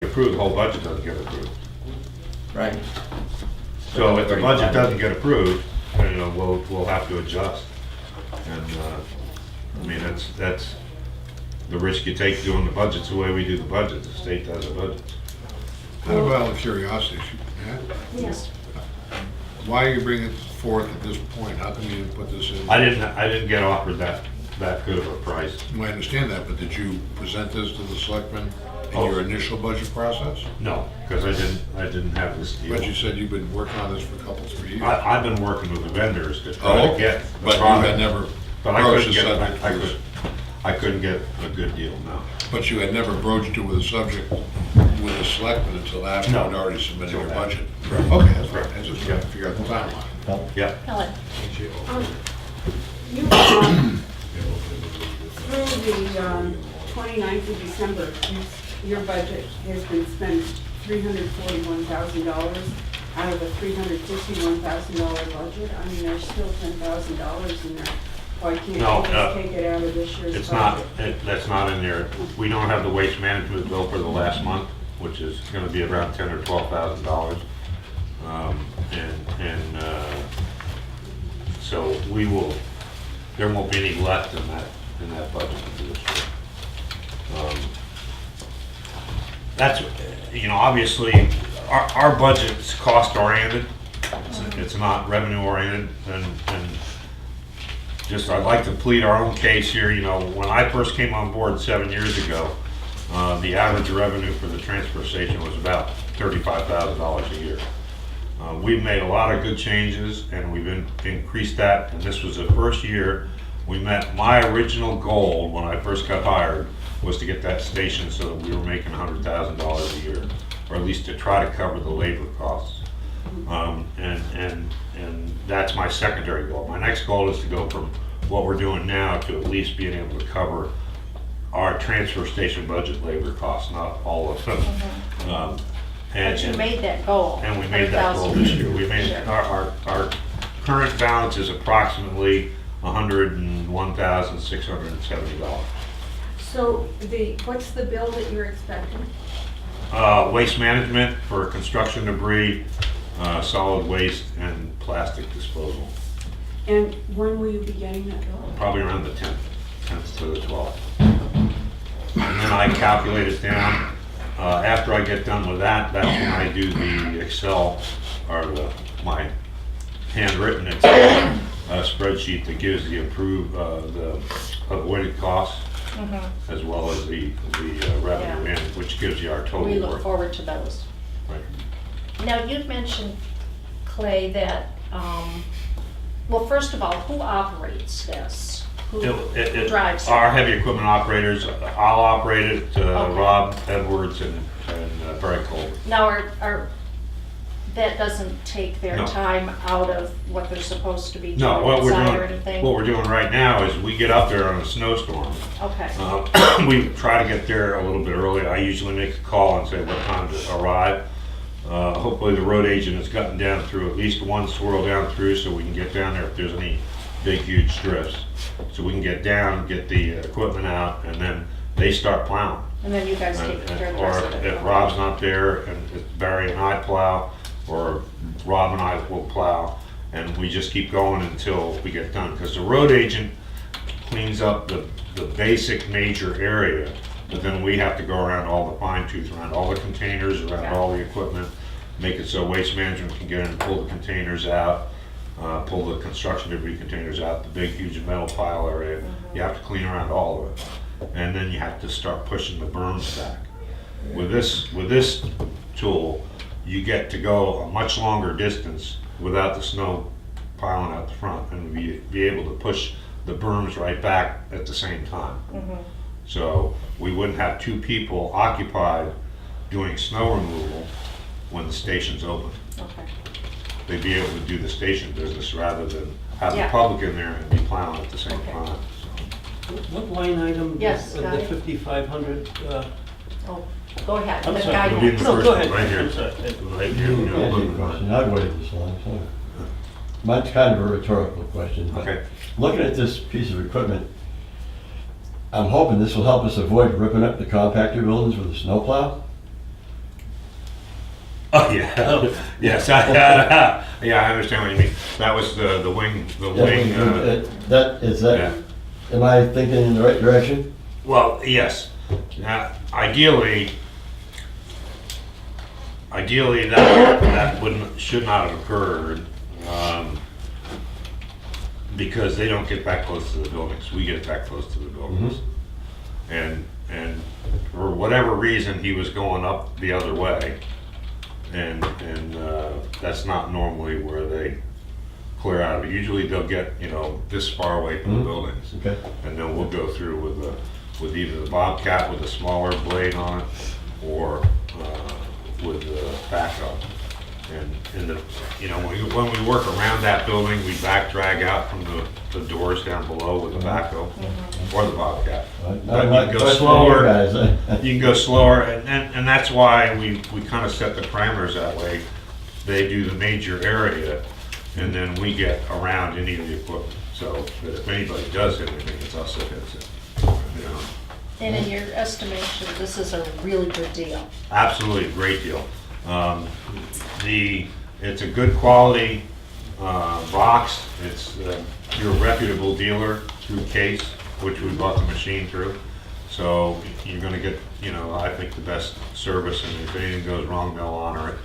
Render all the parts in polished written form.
approved, the whole budget doesn't get approved. Right. So if the budget doesn't get approved, you know, we'll have to adjust. And, I mean, that's the risk you take doing the budgets the way we do the budget. The state does the budgets. Out of out of curiosity, Matt, Yes. why are you bringing it forth at this point? How come you didn't put this in? I didn't get offered that good of a price. Well, I understand that, but did you present this to the selectmen in Oh. your initial budget process? No, because I didn't have this deal. But you said you've been working on this for a couple, 3 years. I've been working with the vendors to Oh, try to get the but you product. had never But I broached couldn't the get, subject. I couldn't get a good deal, no. But you had never broached it with a subject with the selectmen until after No. you'd already submitted your Until budget. Right. Okay, that's right. Right. I just trying to figure out the timeline. Yeah, Helen, You, through the 29th of December, your budget has been spent $341,000 out of a $351,000 budget. I mean, there's still $10,000 in there. Why can't you No, just take it out of this year's budget? it's not, that's not in there. We don't have the waste management bill for the last month, which is gonna be around $10,000 or $12,000. So we will, there won't be any left in that budget for this year. That's, you know, obviously, our budget's cost oriented. It's not revenue oriented, and just, I'd like to plead our own case here. You know, when I first came on board 7 years ago, the average revenue for the transfer station was about $35,000 a year. We've made a lot of good changes, and we've increased that, and this was the first year we met my original goal when I first got hired, was to get that station so that we were making $100,000 a year, or at least to try to cover the labor costs. And that's my secondary goal. My next goal is to go from what we're doing now to at least being able to cover our transfer station budget labor costs, not all of them. but you made that goal. And we made that goal this year. We made, our current balance is approximately $101,670. So what's the bill that you're expecting? Waste management for construction debris, solid waste, and plastic disposal. And when will you be getting that bill? Probably around the 10th to the 12th. And then I calculate it down. After I get done with that, that's when I do the Excel, or my handwritten Excel spreadsheet that gives the the avoided costs, as well as the revenue in, which gives you our total We look work. forward to those. Right. Now, you'd mentioned, Clay, that, well, first of all, who operates this? Who drives it? Our heavy equipment operators, I'll operate it, Okay. Rob Edwards and Barry Cole. Now, that doesn't take their No. time out of what they're supposed to be No, doing what we're inside or doing, anything? what we're doing right now is we get up there on a snowstorm. Okay, We try to get there a little bit early. I usually make a call and say what time to arrive. Hopefully the road agent has gotten down through at least one swirl down through, so we can get down there if there's any big, huge drifts. So we can get down, get the equipment out, and then they start plowing. and then you guys take care of the rest of Or it? if Rob's not there and if Barry and I plow, or Rob and I will plow, and we just keep going until we get done. Because the road agent cleans up the basic major area, but then we have to go around all the fine tooth, around all the containers, around Yeah. all the equipment, make it so waste management can get in and pull the containers out, pull the construction debris containers out, the big huge metal pile area. You have to clean around all of it. And then you have to start pushing the berms back. With this tool, you get to go a much longer distance without the snow piling out the front, and be able to push the berms right back at the same time. So we wouldn't have two people occupied doing snow removal when the station's open. Okay. They'd be able to do the station business rather than have the Yeah. public in there and be plowing at the same Okay. time. So. What line item Yes, of got the it. 5,500? Oh, go ahead. I'm The sorry, guidance. It'll be in the No, first go one, ahead. right here. I'm sorry. Right here, you know, Answer your question. I've waited this long, so. Mine's kind of a rhetorical question, but Okay. looking at this piece of equipment, I'm hoping this will help us avoid ripping up the compactor buildings with a snowplow. Oh, yeah, Oh. yes, yeah, I understand what you mean. That was the wing, That, is that, yeah. am I thinking in the right direction? Well, yes. Ideally, that wouldn't, should not have occurred, because they don't get that close to the buildings. We get that close to the buildings. And for whatever reason, he was going up the other way. And that's not normally where they clear out. Usually they'll get, this far away from the buildings. Okay. And then we'll go through with either the Bobcat with a smaller blade on it, or with the backhoe. And when we work around that building, we back drag out from the doors down below with the backhoe or the Bobcat. But you can go slower. You can go slower, and that's why we kind of set the parameters that way. They do the major area, and then we get around any of the equipment. So that if anybody does hit anything, it's us that hits it. And in your estimation, this is a really good deal. Absolutely a great deal. It's a good quality box. It's you're a reputable dealer through Case, which we bought the machine through. So you're going to get, I think the best service, and if anything goes wrong, they'll honor it.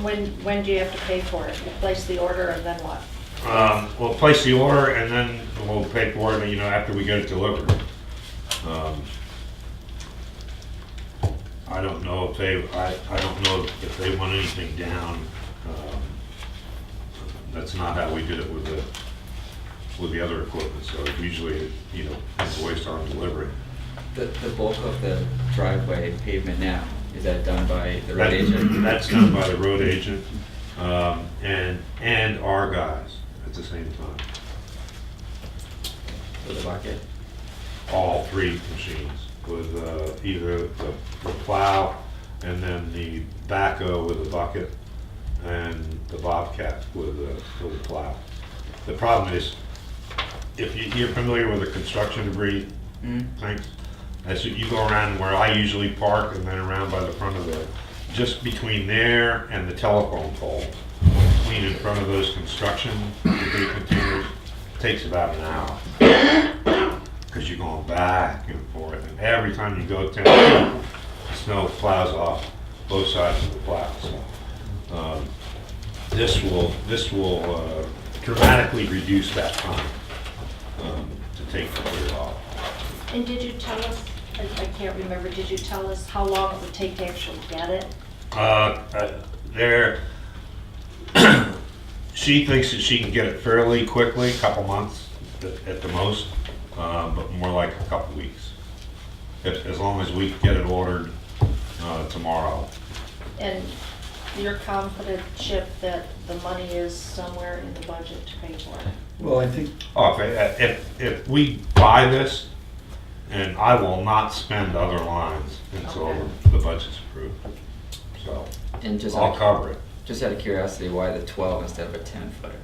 When do you have to pay for it? You place the order and then what? We'll place the order and then we'll pay for it, after we get it delivered. I don't know if they want anything down. That's not how we did it with the other equipment, so usually, invoiced on delivery. The bulk of the driveway pavement now, is that done by the road agent? That's done by the road agent, and our guys at the same time. For the bucket? All three machines, with either the plow, and then the backhoe with the bucket, and the Bobcat with the plow. The problem is, if you're familiar with the construction debris things, as you go around where I usually park, and then around by the front of just between there and the telephone pole, clean in front of those construction debris containers, takes about an hour. Because you're going back and forth, and every time you go 10 feet, the snow plows off both sides of the plow. So, this will dramatically reduce that time to take the clear off. And did you tell us, I can't remember, did you tell us how long it would take to actually get it? She thinks that she can get it fairly quickly, a couple months at the most, but more like a couple weeks. As long as we get it ordered tomorrow. And you're confident, Chip, that the money is somewhere in the budget to pay for it? Well, I think, Oh, if we buy this, and I will not spend other lines until Okay. the budget's approved. So, And just I'll cover it. Just out of curiosity, why the 12 instead of a 10-footer?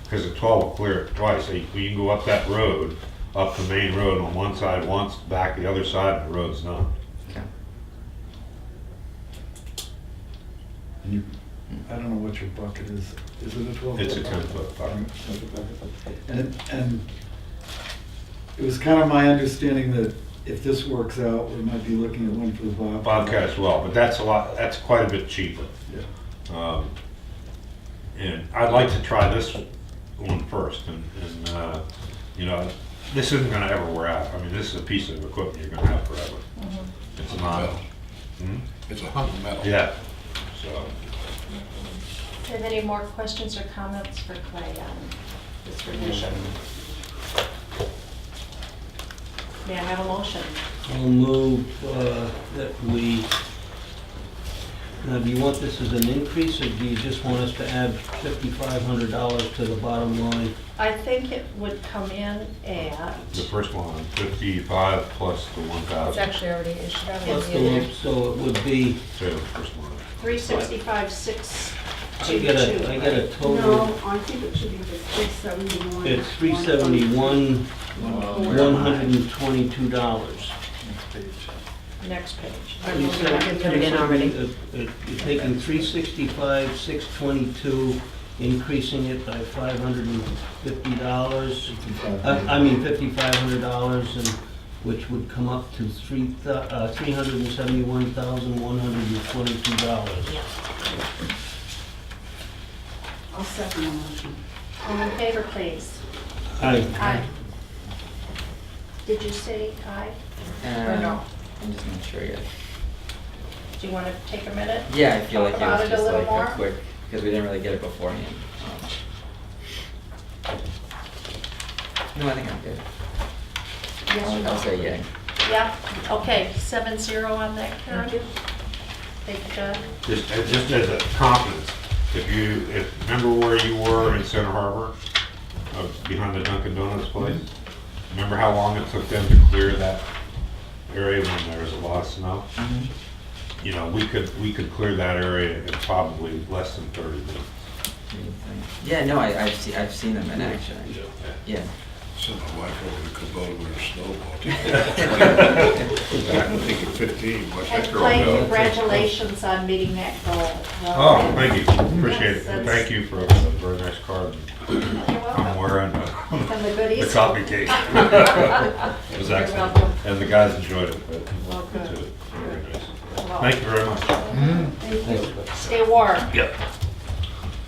Because the 12 will clear it twice. So you can go up that road, up the main road on one side once, back the other side, and the road's done. Okay. I don't know what your bucket is. Is it a 12? It's a 10-foot bucket. And it was kind of my understanding that if this works out, we might be looking at one for the Bobcat. Bobcat as well, but that's quite a bit cheaper. Yeah. And I'd like to try this one first, and this isn't gonna ever wear out. I mean, this is a piece of equipment you're gonna have forever. It's not. Metal. Hmm? It's a hunk of metal. Yeah, so. Do you have any more questions or comments for Clay on this revision? May I have a motion? I'll move that we, now do you want this as an increase, or do you just want us to add $5,500 to the bottom line? I think it would come in at, The first one, 55 plus the it's 1,000. actually already, it should have Plus the been in lump, there, so it would be, So the first one. 365, I 622. get a total, No, I think it should be the 371. it's $371, $122. next page. You said- I can put it in already. You're taking 365, 622, increasing it by $550. I mean $5,500, and which would come up to $371,122. I'll second the motion. All in favor, please? Aye. Aye. Did you say aye? Or no? I'm just not sure yet. Do you want to take a minute? Yeah, I feel Talk like it about was it a just little like more? a quick, because we didn't really get it beforehand. No, I think I'm good. Yes or no? I'll say yeah. Yeah, okay, 7-0 on that, Karen? Thank you, John. Just as a confidence, remember where you were in Center Harbor, behind the Dunkin' Donuts place? Remember how long it took them to clear that area when there was a lot of snow? You know, we could clear that area in probably less than 30 minutes. Yeah, no, I've seen them in action. Yeah. Sent my wife over to Kubota with her snowball. I'm thinking 15, what's And that girl Clay, know? congratulations on meeting that goal. Oh, thank you, appreciate it. That's- Thank you for a very nice card. You're I'm welcome. wearing And the goodies. the coffee cake. It was You're excellent, welcome. and the guys enjoyed it. Well, good. too. Very nice. Well, Thank you very much. Stay warm. Yep.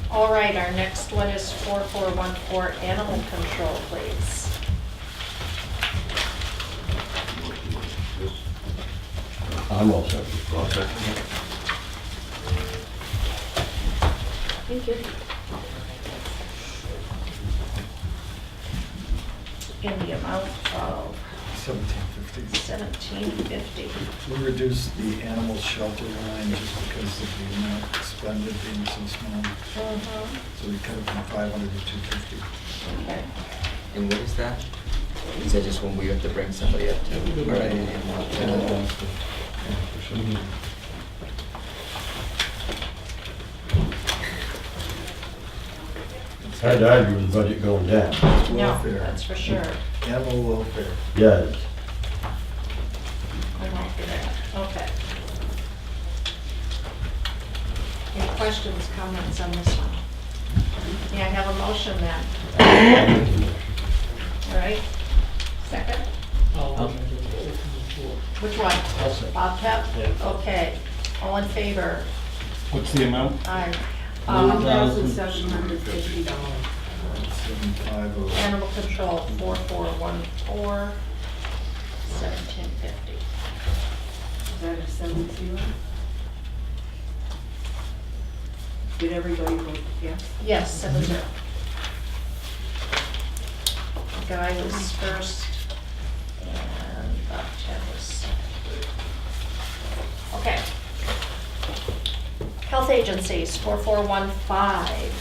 All right, our next one is 4414, animal control, please. I'm all set. Thank you. In the amount of 1750. $17.50. We reduced the animal shelter line just because of the amount expended being so small. So we cut it from 500 to 250. Okay. And what is that? Is that just when we have to bring somebody up to? Or anything? Hard to argue with the budget going down. No, Welfare. that's for sure. Animal welfare. Yes. I'm all for that. Okay. Any questions, comments on this one? May I have a motion then? All right. Second? Which one? I'll second. Bobcat? Yeah. Okay. All in favor? What's the amount? Aye. $1,750. 750. Animal control, 4414, 1750. Is that a 7-0? Did everybody vote yes? Yes, 7-0. Guy was first, and Bobcat was second. Okay. Health agencies, 4415.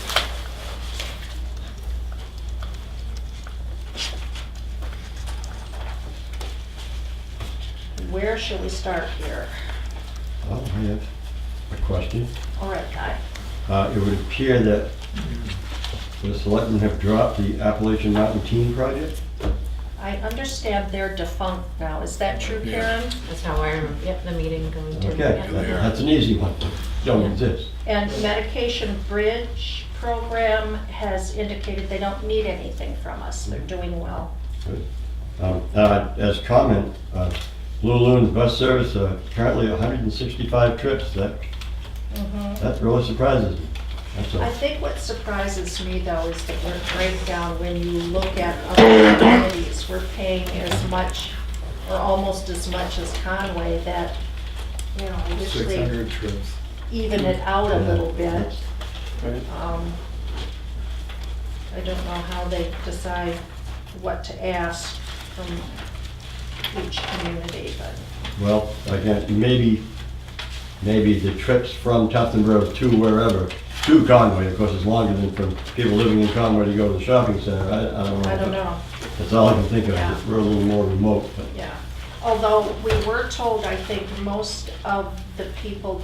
Where should we start here? Well, I have a question. All right, Guy. It would appear that the selectmen have dropped the Appalachian Mountain Teen Project. I understand they're defunct now. Is that true, Karen? That's how I remember, yep, the meeting going to. Okay, Yep. that's an easy one. Don't exist. And Medication Bridge program has indicated they don't need anything from us. They're doing well. Good. As comment, Blue Loon bus service, currently 165 trips. That really surprises me. That's I all. think what surprises me though is that we're breakdown when you look at other communities. We're paying as much or almost as much as Conway that, you know, usually 600 trips. even it out a little bit. Right. I don't know how they decide what to ask from each community, but, Well, again, maybe the trips from Tufton Road to wherever, to Conway, of course, is longer than from people living in Conway to go to the shopping center. I don't know. I don't know, That's all I can think of. Yeah. We're a little more remote, but yeah. Although we were told, I think, most of the people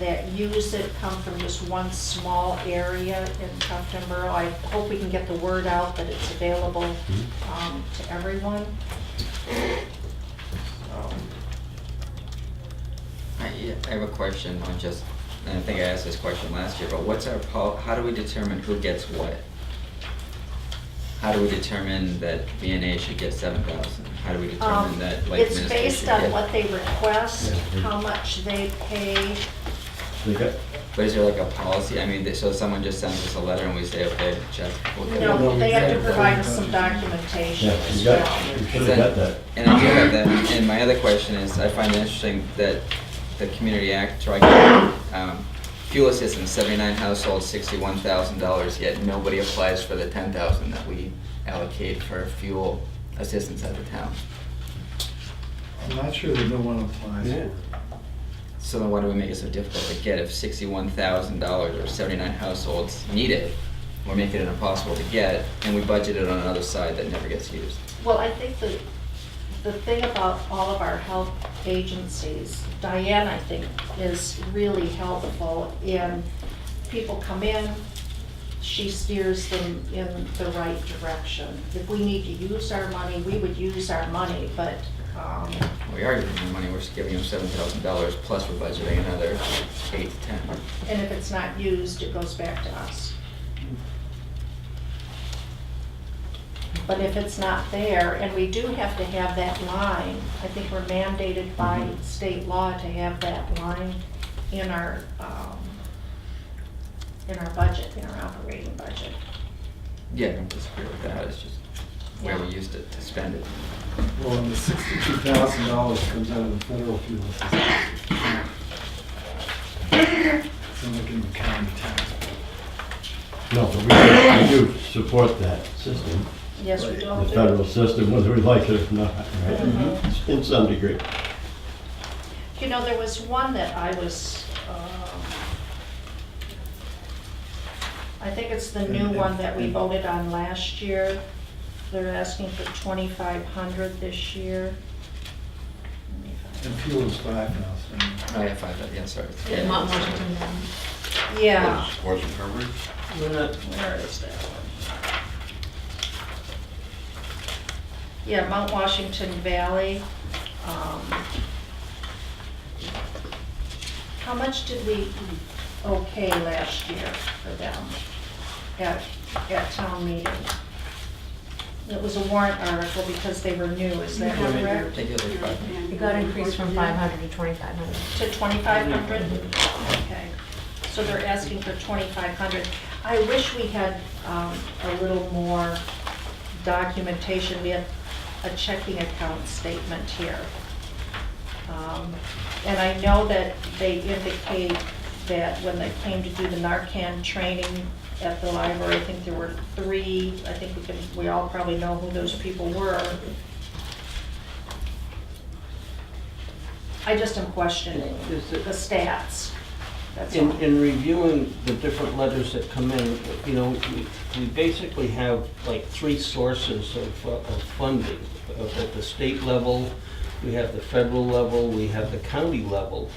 that use it come from just one small area in Tufton Borough. I hope we can get the word out that it's available to everyone. I have a question on just, and I think I asked this question last year, but what's our how do we determine who gets what? How do we determine that VNA should get 7,000? How do we determine that Life It's Ministry based should on get? what they request, Yeah. how much they pay. They got, But is there like a policy? I mean, so someone just sends us a letter and we say, okay, check. Okay. No, they have to provide us some documentation yeah, as you got, well. you should have got that. And I do have that, and my other question is, I find it interesting that the Community Act, fuel assistance, 79 households, $61,000, yet nobody applies for the 10,000 that we allocate for fuel assistance at the town. I'm not sure that no one applies for Yeah. it. So then why do we make it so difficult to get if $61,000 or 79 households need it? We're making it impossible to get, and we budget it on another side that never gets used. Well, I think the thing about all of our health agencies, Diane, I think, is really helpful in, people come in, she steers them in the right direction. If we need to use our money, we would use our money, but, We are giving them money, we're just giving them $7,000, plus we're budgeting another 8 to 10. and if it's not used, it goes back to us. But if it's not there, and we do have to have that line, I think we're mandated by state law to have that line in our budget, in our operating budget. Yeah, I don't disagree with that, it's just where we used it to spend it. Well, and the $62,000 comes out of the federal fuel assistance. It's not like in the county tax bill. No, but we do support that system, Yes, we the all do. federal system, whether we like it or not, right? Mhm. In some degree. You know, there was one that I was, I think it's the new one that we voted on last year. They're asking for 2,500 this year. Let me find And fuel is 5,000. Oh, yeah, 5, yeah, sorry. Yeah, Mount Washington. it. Yeah, What's the coverage? We're not, where is that one? Yeah, Mount Washington Valley. How much did we okay last year for them at town meeting? It was a warrant article because they were new, is that Yeah. correct? They get like 5. It got increased from 500 to 2,500. To 2,500? Okay, so they're asking for 2,500. I wish we had a little more documentation. We have a checking account statement here. And I know that they indicate that when they came to do the Narcan training at the library, I think there were 3, I think we all probably know who those people were. I just am questioning Is it- the stats, that's all. in reviewing the different letters that come in, you know, we basically have like 3 sources of funding. At the state level, we have the federal level, we have the county level.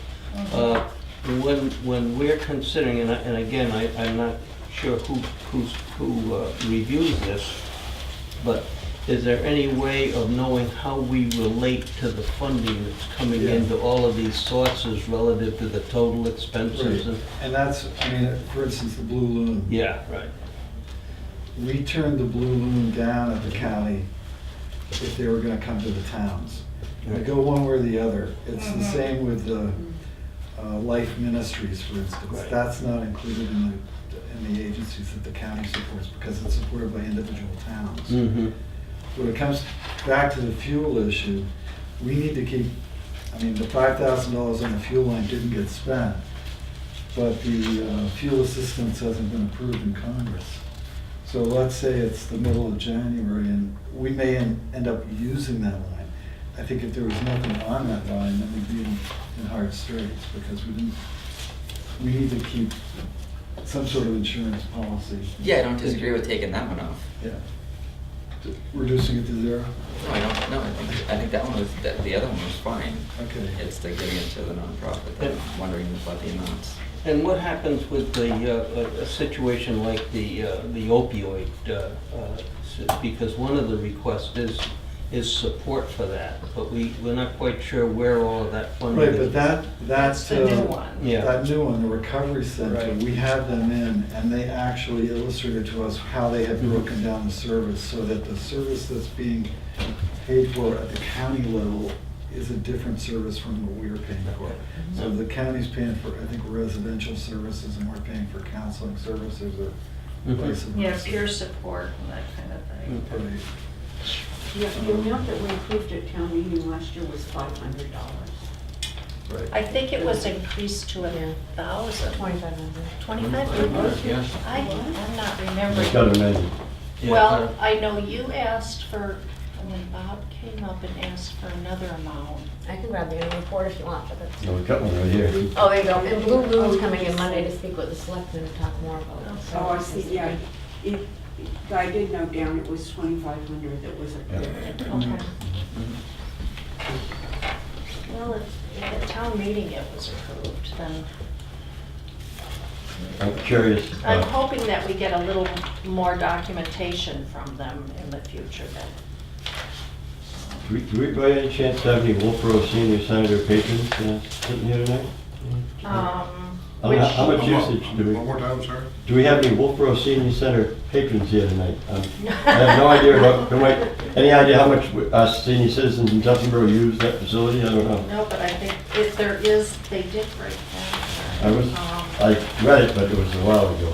When we're considering, and again, I'm not sure who reviews this, but is there any way of knowing how we relate to the funding that's coming Yeah. into all of these sources relative to the total expenses? Right. And that's, I mean, for instance, the Blue Loon. Yeah, right. We turned the Blue Loon down at the county if they were gonna come to the towns. They go one way or the other. It's the same with the Life Ministries, for instance. Right. That's not included in the agencies that the county supports because it's supported by individual towns. Mm-hmm. When it comes back to the fuel issue, we need to keep, I mean, the $5,000 on the fuel line didn't get spent, but the fuel assistance hasn't been approved in Congress. So let's say it's the middle of January and we may end up using that line. I think if there was nothing on that line, then we'd be in hard straits because we need to keep some sort of insurance policy. Yeah, I don't disagree with taking that one off. Yeah. Reducing it to 0? No, I don't, no, I think that one was, the other one was fine. Okay. It's the giving it to the nonprofit, that I'm wondering about the amounts. And what happens with a situation like the opioid? Because one of the requests is is support for that, but we're not quite sure where all of that funding Right, is. but That's the new one. Yeah. That new one, the Recovery Center, Right. we have them in, and they actually illustrated to us how they have broken down the service, so that the service that's being paid for at the county level is a different service from what we're paying for. So the county's paying for, I think, residential services, and we're paying for counseling services, or vice versa. Yeah, peer support and that kind of thing. Right. The amount that we approved at town meeting last year was $500. I think it was increased to 1,000. 2,500. 2,500? Yeah. I'm not It's remembering. got amended. Yeah, Well, I know you asked for, and then Bob came up and asked for another amount. I can grab the annual report if you want, but that's. No, we got one right here. Oh, there you go. And Blue Moon's coming in Monday to speak with the selectmen and talk more about it. Oh, I see, yeah. I did note down it was 2,500 that was approved. Okay. Well, if at town meeting it was approved, then I'm curious, I'm hoping that we get a little more documentation from them in the future then. do we by any chance have any Wolfboro Senior Center patrons sitting here tonight? How much usage do we, One more time, sorry? do we have any Wolfboro Senior Center patrons here tonight? I have no idea, any idea how much us senior citizens in Tuftonboro use that facility? I don't know. No, but I think if there is, they did break I was, down. I read it, but it was a while ago,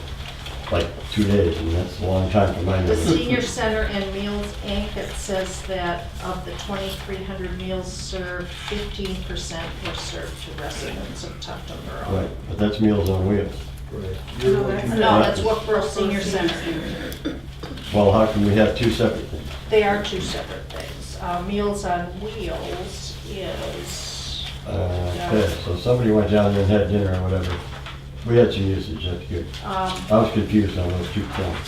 like 2 days, and that's a long time for my The memory. Senior Center and Meals Inc., it says that of the 2,300 meals served, 15% were served to residents of Tuftonboro. Right, but that's Meals on Wheels. Right. No, that's- No, that's Wolfboro Senior Center. Well, how can we have two separate things? They are two separate things. Meals on Wheels is, Okay, so somebody went down there and had dinner or whatever. We had some usage, that's good. I was confused on those two things.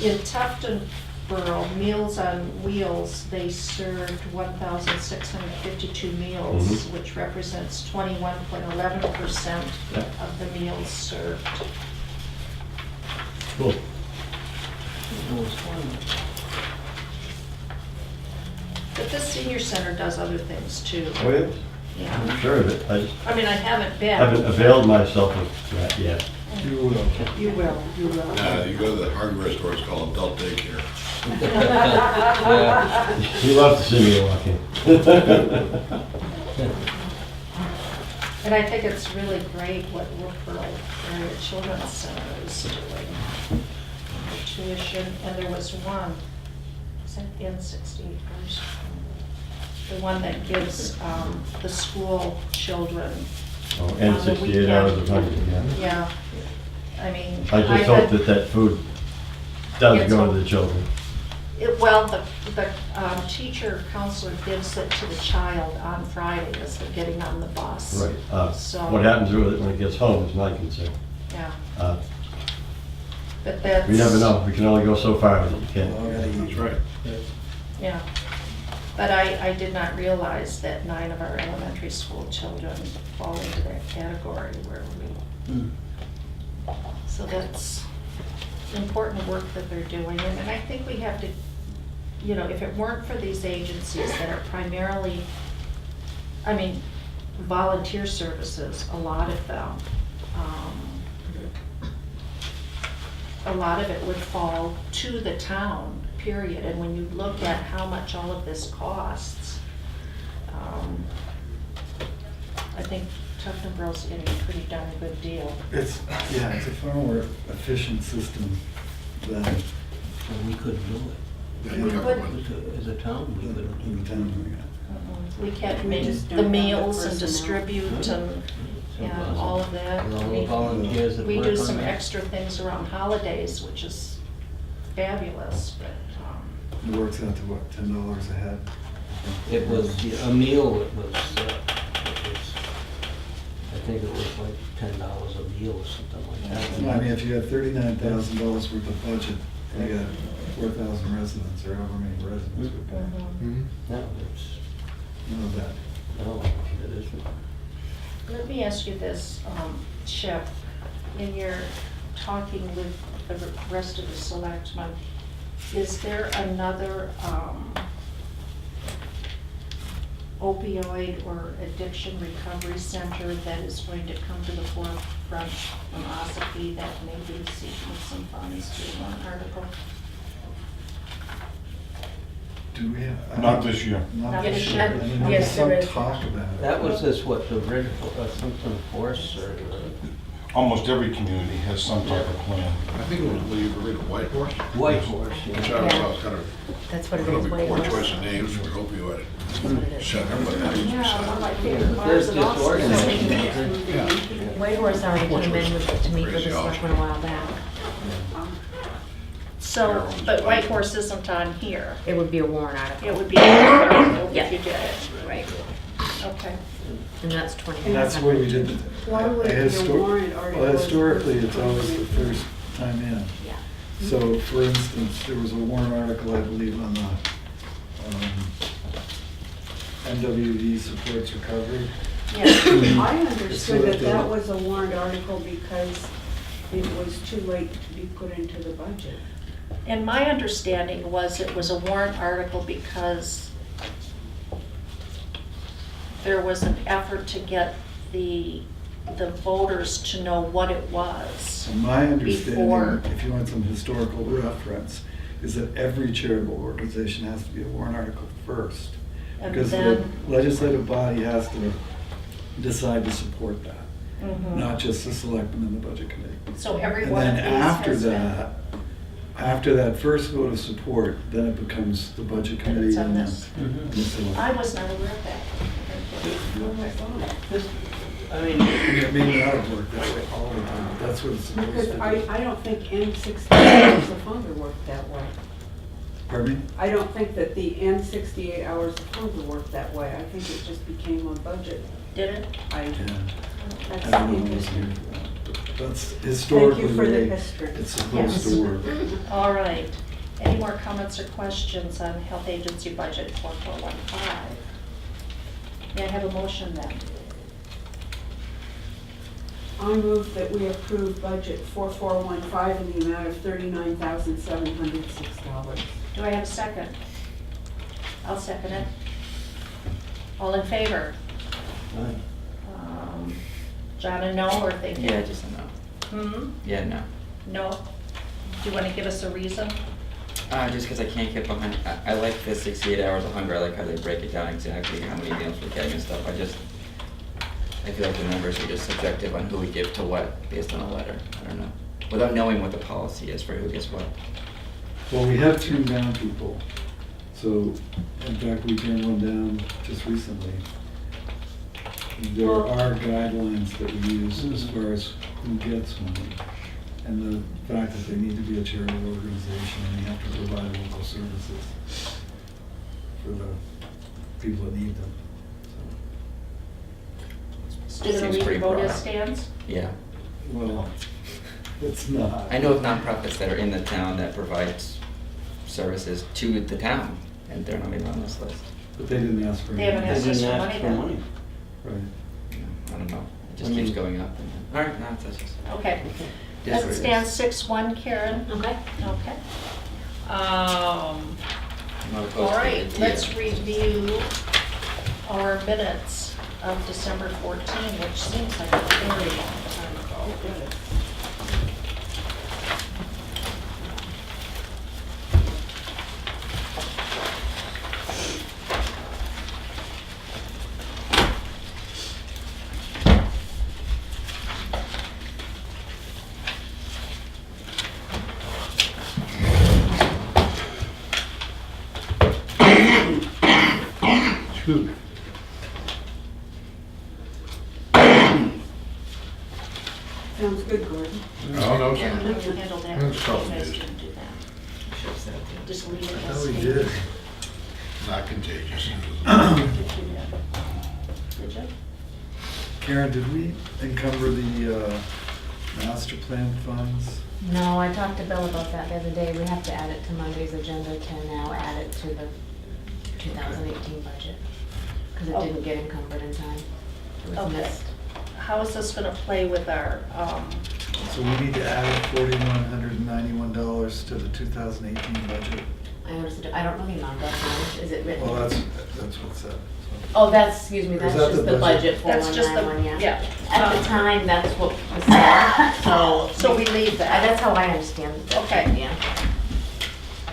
in Tuftonboro, Meals on Wheels, they served 1,652 meals, Mhm. which represents 21.11% Yeah. of the meals served. Cool. But this senior center does other things too. Oh, yeah? Yeah. I'm sure of it. I just I mean, I haven't been. haven't availed myself of that yet. You will. You will, you will. You go to the hardware store, it's called adult daycare. Yeah. You love to see me walking. And I think it's really great what Wolfboro Area Children's Center is doing. The tuition, and there was one, is that the N68 first? The one that gives the school children. Oh, on and the 68 hours of weekend. hunger, yeah. Yeah, I mean. I just hope that that food does go to the children. Well, the teacher counselor gives it to the child on Friday as they're getting on the bus. Right. So- What happens with it when it gets home is my concern. Yeah, Uh, but that's. We never know. We can only go so far with it. You can't. That's right. Yeah, but I did not realize that 9 of our elementary school children fall into that category where we, so that's important work that they're doing. And I think we have to, you know, if it weren't for these agencies that are primarily, I mean, volunteer services, a lot of them, a lot of it would fall to the town, period. And when you look at how much all of this costs, I think Tuftonboro's getting a pretty darn good deal. It's, yeah, it's a far more efficient system than So we couldn't do it. We could, As a town, we couldn't do in it. town. we can't We make just the don't have the meals and personnel. distribute and, yeah, all of that. With all We- the volunteers that We work do on some that. extra things around holidays, which is fabulous, but, It works out to what, $10 a head? It was, a meal, I think it was like $10 a meal or something like that. I mean, if you have $39,000 worth of budget, you got 4,000 residents, or however many residents we've got. No, it's, None of that. no, it isn't. let me ask you this, Chip, in your talking with the rest of the selectmen, is there another opioid or addiction recovery center that is going to come to the forefront from OSAP that may be seeking some funds to one article. Do we have? Not this year. Not Yes, this year. I mean, there was yes, there is. some talk about it. That was this, what, the red, something horse or? Almost every community has some type of plan. I think it was, what do you read, a White Horse? White horse, Which yeah. I don't know, kind of, That's what it gonna is, be White poor Horse. choice of names for opioid That's what it is. center, but that is Yeah, one of my favorite There's bars in Austin. disorganization. White Horse already came in to meet with Crazy the option. selectmen a while back. So, but White Horse isn't on here. It would be a warrant article. It would be an article Yeah. if you did it. Right, Okay. and that's 20. And that's where we did. Why would it be a warrant article? Well, historically, it's always the first time in. Yeah. So, for instance, there was a warrant article, I believe, on the NWD supports recovery. Yeah. I understood that that was a warrant article because it was too late to be put into the budget. And my understanding was it was a warrant article because there was an effort to get the voters to know what it was. And my Before- understanding, if you want some historical reference, is that every charitable organization has to be a warrant article first. And Because the then, legislative body has to decide to support that, Mhm. not just the selectmen and the budget committee. So every And one of then these after has been. that, after that first vote of support, then it becomes the budget And committee it's on and then this. the select. I was not aware of that. This, I mean, It may not have worked that way all the time, but that's what it's supposed Because to do. I don't think N68 hours of hunger worked that way. Pardon me? I don't think that the N68 hours of hunger worked that way. I think it just became a budget. Did it? I, Yeah. I that's don't know what's interesting. here for that, but that's Thank historically you the for the way history. it's supposed Yes. to work. All right. Any more comments or questions on Health Agency Budget 4415? May I have a motion then? I move that we approve budget 4415 in the amount of $39,706. Do I have a second? I'll second it. All in favor? John, a no or thinking? Yeah, just a no. Hmm? Yeah, no. No? Do you want to give us a reason? Just because I can't get behind, I like the 68 hours of hunger, I like how they break it down exactly how many meals we're getting and stuff. I feel like the numbers are just subjective on who we give to what based on a letter. I don't know. Without knowing what the policy is for who gets what. Well, we have turned down people. So, in fact, we turned one down just recently. There are guidelines that we use as far as who gets one. And the fact that they need to be a charitable organization and they have to provide local services for the people that need them. Still gonna Seems leave pretty the vote broad. as stands? Yeah. Well, it's not. I know of nonprofits that are in the town that provide services to the town, and they're not even on this list. But they didn't ask for They haven't it. they asked us didn't for ask money for then. money. Right. I don't know. It just I keeps mean- going up. And then, all right, no, that's just. Okay. It is As what it it stands, is. 6-1, Karen? Okay. Okay. I'm not opposed All to right, it let's either. review our minutes of December 14, which seems like a very long time ago. Excuse me. Sounds good, Gordon. Oh, no, Yeah, sir. we can handle that. That's You tough, guys dude. didn't do that. Should have said it, too. Just leave it I as thought we stated. did. Not contagious. Did you? Karen, did we encumber the master plan funds? No, I talked to Bill about that the other day. We have to add it to Monday's agenda to now add it to the 2018 budget. Because it didn't get encumbered in time. It was Okay. missed. How is this gonna play with our, So we need to add $4,191 to the 2018 budget. I noticed it, I don't know the amount of it. Is it written? Well, that's what's that. Oh, that's, excuse me, Is that's that just the the budget? budget That's just the, 4191, yeah. yeah. At the time, that's what was said, so. So we leave that. That's how I understand it. Okay. Yeah.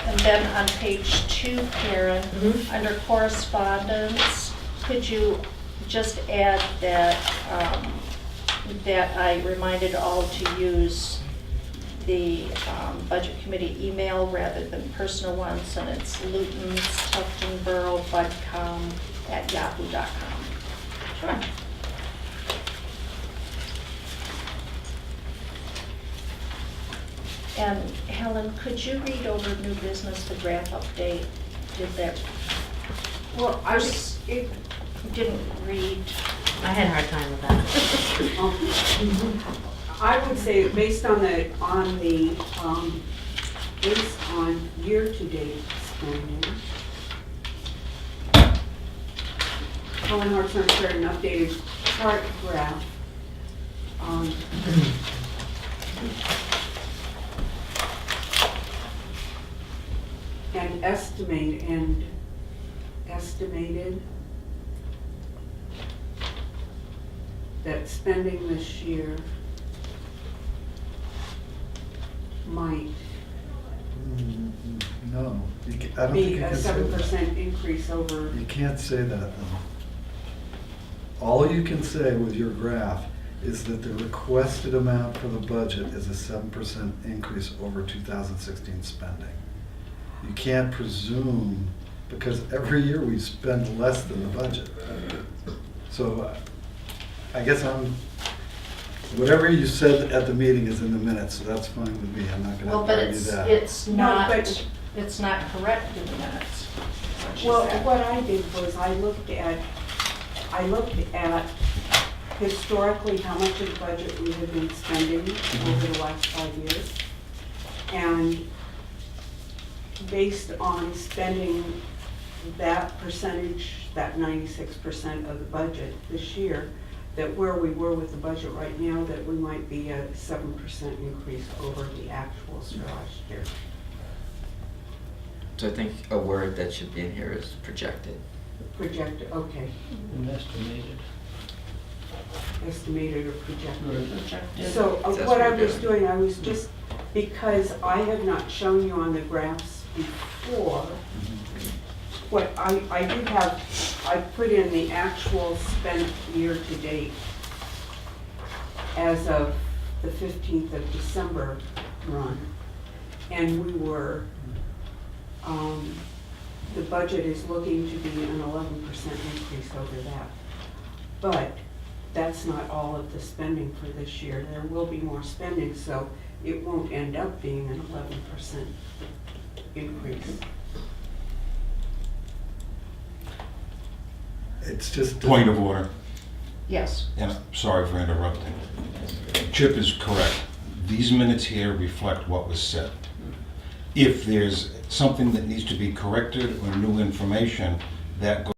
And then on page 2, Karen, Mhm. under correspondence, could you just add that, that I reminded all to use the budget committee email rather than personal ones, and it's lutonstuftonborough.budcom@yahoo.com. Sure. And Helen, could you read over new business, the graph update? Did that, Well, I was, it, didn't read, I had a hard time with that. I would say based on based on year-to-date spending, Helen Hartson shared an updated chart graph. And estimated that spending this year might No, I don't think be you a can say that. 7% increase over, You can't say that, though. All you can say with your graph is that the requested amount for the budget is a 7% increase over 2016 spending. You can't presume, because every year we spend less than the budget. So I guess whatever you said at the meeting is in the minutes, so that's fine with me. I'm not well, gonna but argue that. it's No, not, but- it's not correct in the minutes. what she well, said. what I did was I looked at historically how much of the budget we have been spending over the last 5 years. And based on spending that percentage, that 96% of the budget this year, that where we were with the budget right now, that we might be a 7% increase over the actuals for last year. So I think a word that should be in here is projected. Projected, okay, And estimated. estimated or projected. Projected. So That's what I what was we're doing, I was just, because I have not shown you on the graphs before, what I do have, I put in the actual spent year-to-date as of the 15th of December run. And we were, the budget is looking to be an 11% increase over that. But that's not all of the spending for this year. There will be more spending, so it won't end up being an 11% increase. It's just. Point of order, Yes. and I'm sorry for interrupting. Chip is correct. These minutes here reflect what was said. If there's something that needs to be corrected or new information, that goes